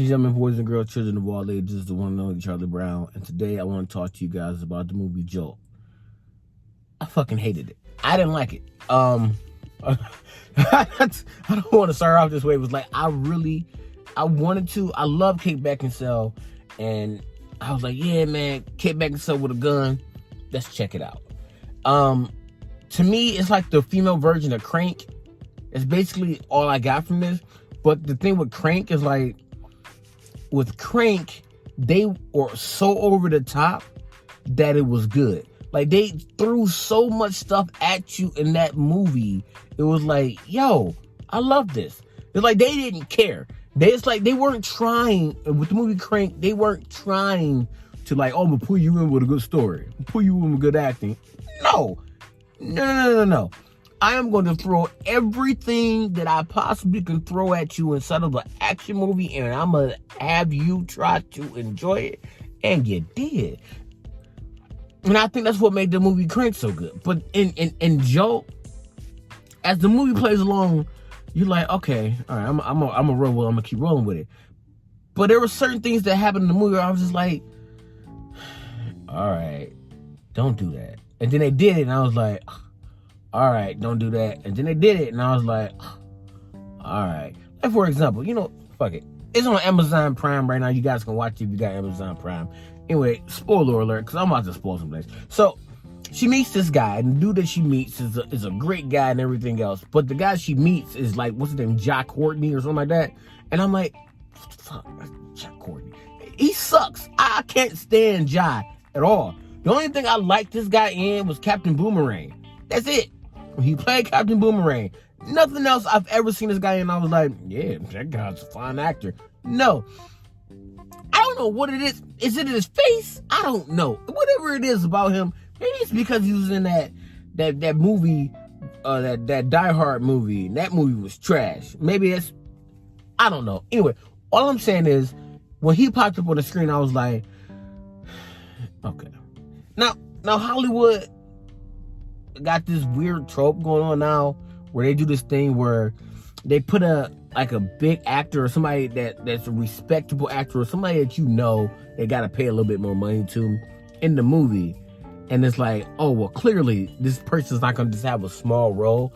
and gentlemen, boys and girls, children of all ages, the one and only Charlie Brown. And today I want to talk to you guys about the movie Jolt. I fucking hated it. I didn't like it. I don't want to start off this way. It was like, I wanted to. I love Kate Beckinsale. And I was like, yeah, man, Kate Beckinsale with a gun. Let's check it out. To me, it's like the female version of Crank. It's basically all I got from this. But the thing with Crank is like, with Crank, they were so over the top that it was good. Like, they threw so much stuff at you in that movie. It was like, yo, I love this. It's like they didn't care. It's like they weren't trying, with the movie Crank, they weren't trying to like, oh, I'm gonna pull you in with a good story. Pull you in with good acting. No. I am going to throw everything that I possibly can throw at you inside of an action movie, and I'm going to have you try to enjoy it, and you did. And I think that's what made the movie Crank so good. But in Jolt, as the movie plays along, you're like, okay, all right, I'm a roll with it, I'm going to keep rolling with it. But there were certain things that happened in the movie where I was just like, all right, don't do that. And then they did it, and I was like, all right, don't do that. And then they did it, and I was like, all right. Like, for example, fuck it. It's on Amazon Prime right now. You guys can watch it if you got Amazon Prime. Anyway, spoiler alert, because I'm about to spoil some things. So, she meets this guy, and the dude that she meets is a great guy and everything else. But the guy she meets is like, what's his name, Jack Courtney or something like that. And I'm like, fuck, Jack Courtney. He sucks. I can't stand Jack at all. The only thing I liked this guy in was Captain Boomerang. That's it. He played Captain Boomerang. Nothing else I've ever seen this guy in. I was like, yeah, that guy's a fine actor. No. I don't know what it is. Is it his face? I don't know. Whatever it is about him, maybe it's because he was in that movie, that Die Hard movie. And that movie was trash. Maybe it's, I don't know. Anyway, all I'm saying is, when he popped up on the screen, I was like, okay. Now Hollywood got this weird trope going on now where they do this thing where they put a big actor or somebody that's a respectable actor or somebody that they got to pay a little bit more money to in the movie. And it's like, oh, well, clearly this person's not going to just have a small role.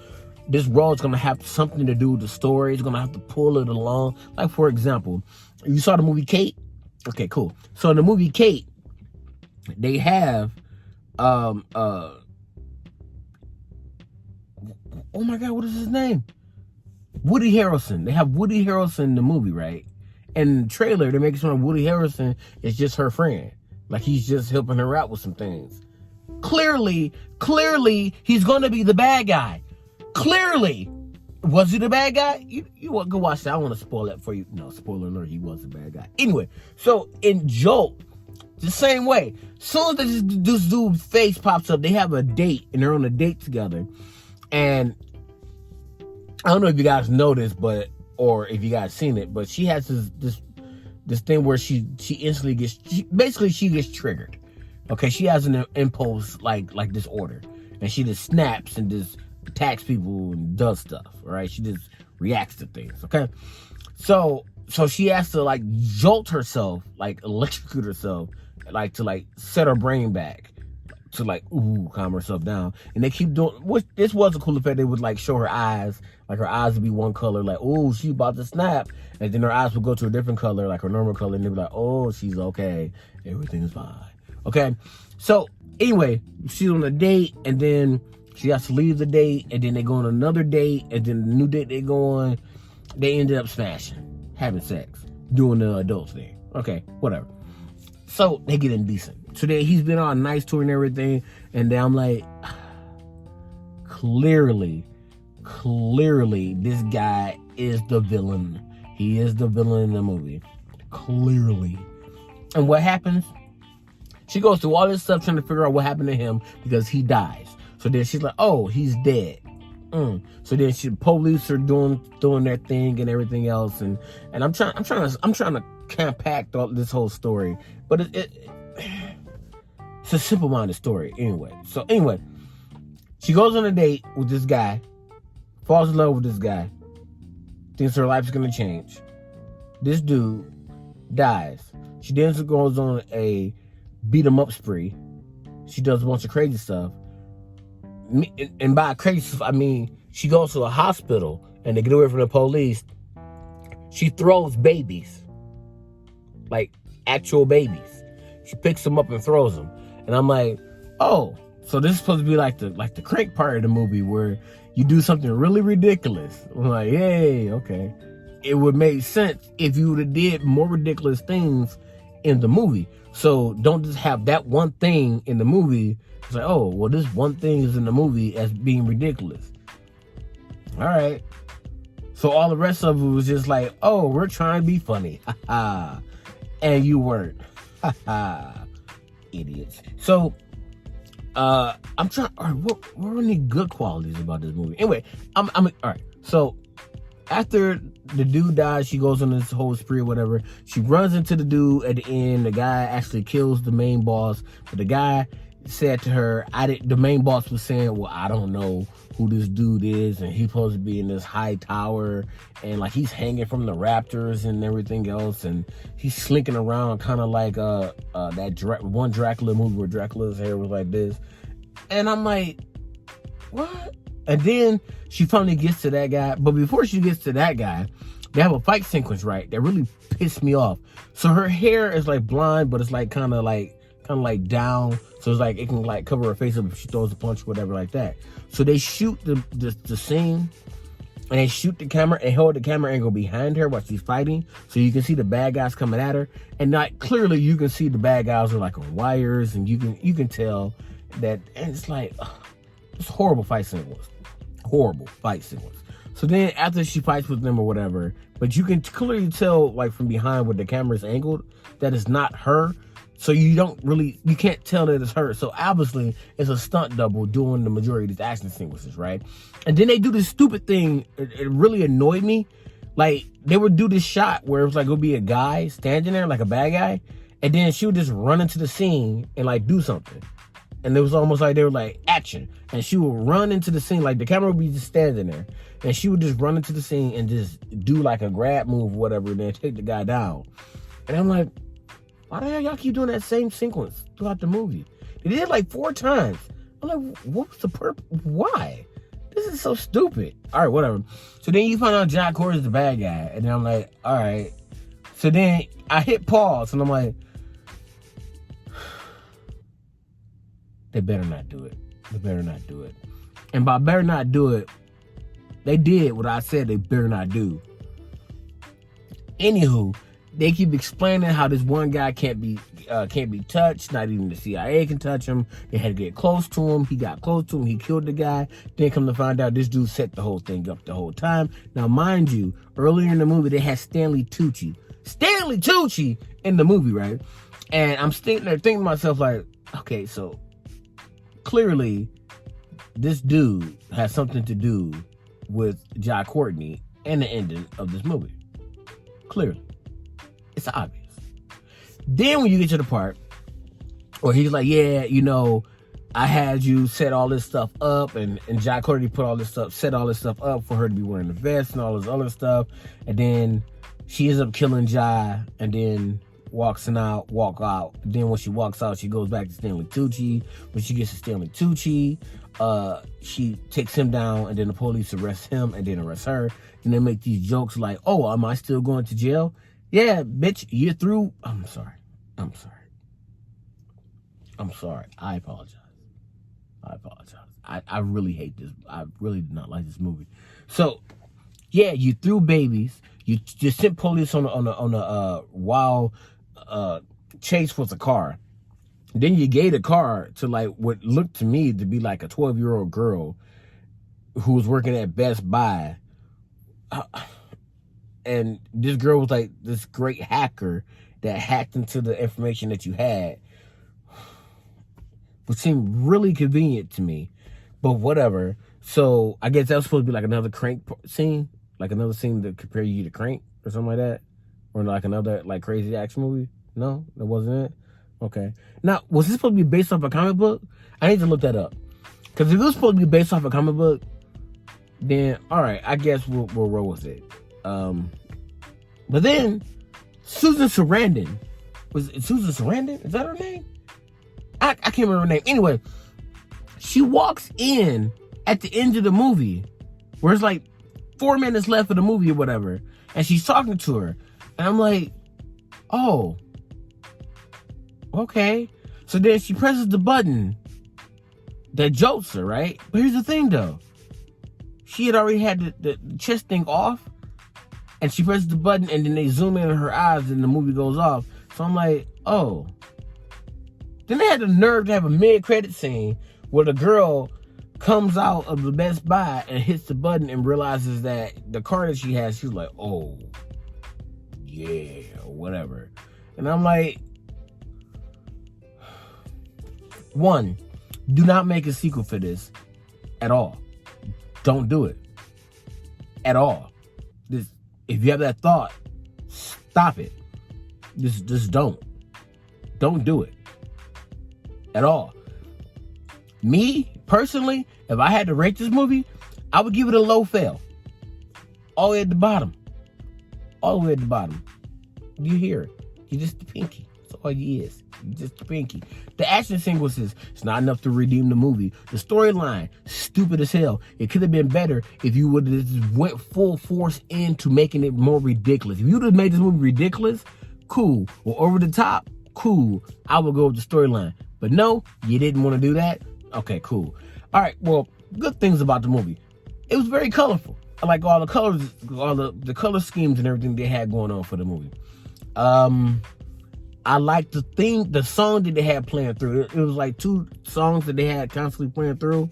This role is going to have something to do with the story. It's going to have to pull it along. Like, for example, you saw the movie Kate? Okay, cool. So in the movie Kate, they have oh my God, what is his name? Woody Harrelson. They have Woody Harrelson in the movie, right? And in the trailer, they're making sure Woody Harrelson is just her friend. Like, he's just helping her out with some things. Clearly, he's going to be the bad guy. Clearly. Was he the bad guy? You go watch that. I don't want to spoil that for you. No, spoiler alert, he was the bad guy. Anyway, so in Jolt, the same way. Soon as this dude's face pops up, they have a date, and they're on a date together. And I don't know if you guys know this, or if you guys seen it, but she has this thing where she instantly gets, she gets triggered. Okay, she has an impulse like disorder, and she just snaps and just attacks people and does stuff. Right? She just reacts to things. Okay, so she has to like jolt herself, like electrocute herself, like to set her brain back, to calm herself down. And they keep doing, which this was a cool effect. They would show her eyes, like her eyes would be one color, like, oh, she's about to snap, and then her eyes would go to a different color, like her normal color, and they'd be like, oh, she's okay, everything is fine. Okay, so anyway, she's on a date, and then she has to leave the date, and then they go on another date, and then the new date they go on, they ended up smashing, having sex, doing the adult thing. Okay, whatever. So they get indecent. So he's been on a nice tour and everything, and then I'm like, clearly, this guy is the villain. He is the villain in the movie. Clearly. And what happens? She goes through all this stuff trying to figure out what happened to him because he dies. So then she's like, oh, he's dead. So then police are doing their thing and everything else, and I'm trying to compact this whole story, but it's a simple-minded story anyway. So anyway, she goes on a date with this guy, falls in love with this guy, thinks her life's gonna change. This dude dies. She then goes on a beat 'em up spree. She does a bunch of crazy stuff. And by crazy stuff, I mean she goes to a hospital and to get away from the police, she throws babies. Like actual babies. She picks them up and throws them. And I'm like, oh, so this is supposed to be like the crank part of the movie where you do something really ridiculous. I'm like, yay, okay. It would make sense if you would have did more ridiculous things in the movie. So don't just have that one thing in the movie. It's like, oh, well, this one thing is in the movie as being ridiculous. All right. So all the rest of it was just like, oh, we're trying to be funny. Ha ha. And you weren't. Ha ha. Idiots. So I'm trying. All right, what are any good qualities about this movie? Anyway, I'm all right. So after the dude dies, she goes on this whole spree or whatever. She runs into the dude at the end. The guy actually kills the main boss, but the guy said to her, the main boss was saying, well, I don't know who this dude is, and he's supposed to be in this high tower, and like he's hanging from the raptors and everything else, and he's slinking around kind of like that one Dracula movie where Dracula's hair was like this. And I'm like, what? And then she finally gets to that guy, but before she gets to that guy, they have a fight sequence, right? That really pissed me off. So her hair is like blonde, but it's like kind of like down, so it's like it can like cover her face up if she throws a punch or whatever like that. So they shoot the scene, and they shoot the camera and hold the camera angle behind her while she's fighting, so you can see the bad guys coming at her, and not clearly you can see the bad guys are like on wires, and you can tell that, and it's like it's horrible fight sequence. So then after she fights with them or whatever, but you can clearly tell like from behind where the camera's angled that it's not her. So you can't tell that it's her. So obviously it's a stunt double doing the majority of these action sequences, right? And then they do this stupid thing. It really annoyed me. Like they would do this shot where it was like, it would be a guy standing there, like a bad guy. And then she would just run into the scene and like do something. And it was almost like they were like action. And she would run into the scene, like the camera would be just standing there. And she would just run into the scene and just do like a grab move or whatever, and then take the guy down. And I'm like, why the hell y'all keep doing that same sequence throughout the movie? They did it like 4 times. I'm like, what was the purpose? Why? This is so stupid. All right, whatever. So then you find out Jack Corey is the bad guy. And then I'm like, all right. So then I hit pause and I'm like, they better not do it. They better not do it. And by better not do it, they did what I said they better not do. Anywho, they keep explaining how this one guy can't be touched. Not even the CIA can touch him. They had to get close to him. He got close to him. He killed the guy. Then come to find out this dude set the whole thing up the whole time. Now, mind you, earlier in the movie, they had Stanley Tucci in the movie, right? And I'm sitting there thinking to myself like, okay, so clearly this dude has something to do with Jai Courtney and the ending of this movie. Clearly. It's obvious. Then when you get to the part where he's like, yeah, you know, I had you set all this stuff up, and Jai Courtney set all this stuff up for her to be wearing the vest and all this other stuff, and then she ends up killing Jai, and then walk out. Then when she walks out, she goes back to Stanley Tucci. When she gets to Stanley Tucci, she takes him down, and then the police arrest him and then arrest her, and they make these jokes like, oh, am I still going to jail? Yeah, bitch, you're through. I'm sorry. I apologize. I really hate this. I really did not like this movie. So, yeah, you threw babies. You just sent police on a wild chase with a car. Then you gave the car to like what looked to me to be like a 12-year-old girl who was working at Best Buy. And this girl was like this great hacker that hacked into the information that you had, which seemed really convenient to me, but whatever. So I guess that was supposed to be like another Crank scene, like another scene to compare you to Crank or something like that, or like another like crazy action movie. No, that wasn't it. Okay. Now, was this supposed to be based off a comic book? I need to look that up, because if it was supposed to be based off a comic book, then all right, I guess we'll roll with it. But then Susan Sarandon. Was it Susan Sarandon? Is that her name? I can't remember her name. Anyway, she walks in at the end of the movie where it's like 4 minutes left of the movie or whatever, and she's talking to her. And I'm like, oh, okay. So then she presses the button that jolts her, right? But here's the thing, though. She had already had the chest thing off, and she presses the button, and then they zoom in on her eyes, and the movie goes off. So I'm like, oh. Then they had the nerve to have a mid-credit scene where the girl comes out of the Best Buy and hits the button and realizes that the car that she has, she's like, oh, yeah, or whatever. And I'm like, one, do not make a sequel for this at all. Don't do it. At all. If you have that thought, stop it. Just don't. Don't do it. At all. Me, personally, if I had to rate this movie, I would give it a low fail. All the way at the bottom. All the way at the bottom. You hear it. You're just the pinky. That's all you is. You're just the pinky. The action sequences, it's not enough to redeem the movie. The storyline, stupid as hell. It could have been better if you would have just went full force into making it more ridiculous. If you would have made this movie ridiculous, cool. Or over the top, cool. I would go with the storyline. But no, you didn't want to do that? Okay, cool. All right, well, good things about the movie. It was very colorful. I like all the colors, all the color schemes and everything they had going on for the movie. I liked the song that they had playing through. It was like 2 songs that they had constantly playing through.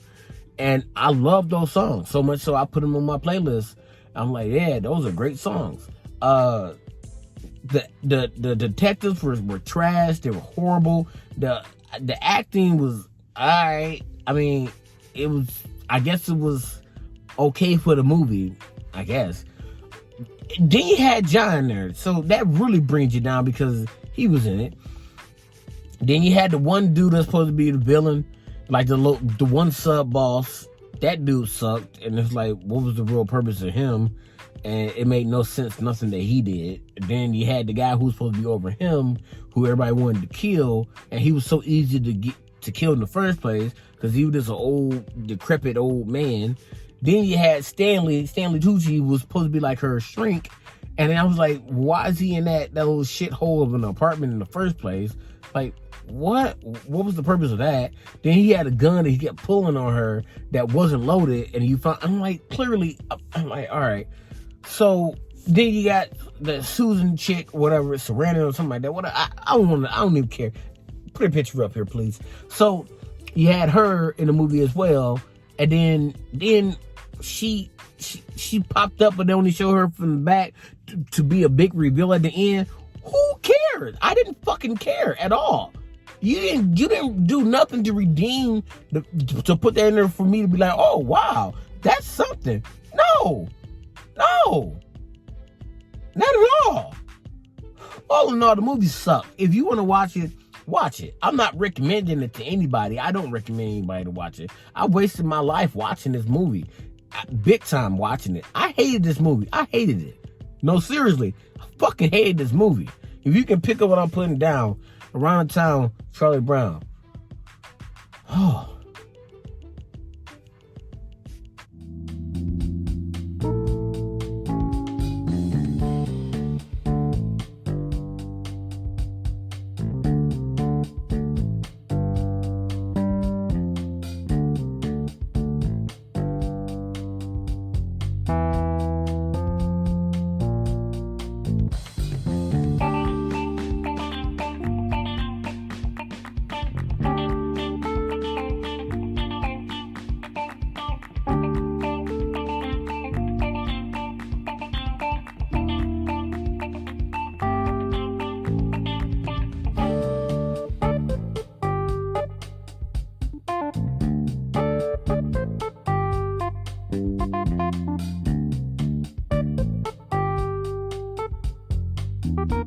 And I love those songs so much so I put them on my playlist. I'm like, yeah, those are great songs. The detectives were trash. They were horrible. The acting was alright. I mean, I guess it was okay for the movie, I guess. Then you had John there, so that really brings you down because he was in it. Then you had the one dude that's supposed to be the villain, like the one sub boss. That dude sucked, and it's like, what was the real purpose of him? And it made no sense, nothing that he did. Then you had the guy who was supposed to be over him, who everybody wanted to kill, and he was so easy to kill in the first place because he was just an old, decrepit old man. Then you had Stanley Tucci was supposed to be like her shrink, and then I was like, why is he in that little shithole of an apartment in the first place? Like, what was the purpose of that? Then he had a gun that he kept pulling on her that wasn't loaded, and I'm like, clearly, I'm like, all right. So then you got the Susan chick, whatever, Sarandon or something like that. What I don't even care. Put a picture up here, please. So you had her in the movie as well, and then she popped up, but they only show her from the back to be a big reveal at the end. Who cared? I didn't fucking care at all. You didn't do nothing to redeem to put that in there for me to be like, oh wow, that's something. No, not at all. All in all, the movie sucked. If you want to watch it, watch it. I'm not recommending it to anybody. I don't recommend anybody to watch it. I wasted my life watching this movie. Big time watching it. I hated this movie. I hated it. No, seriously. I fucking hated this movie. If you can pick up what I'm putting down, Around Town, Charlie Brown. Oh.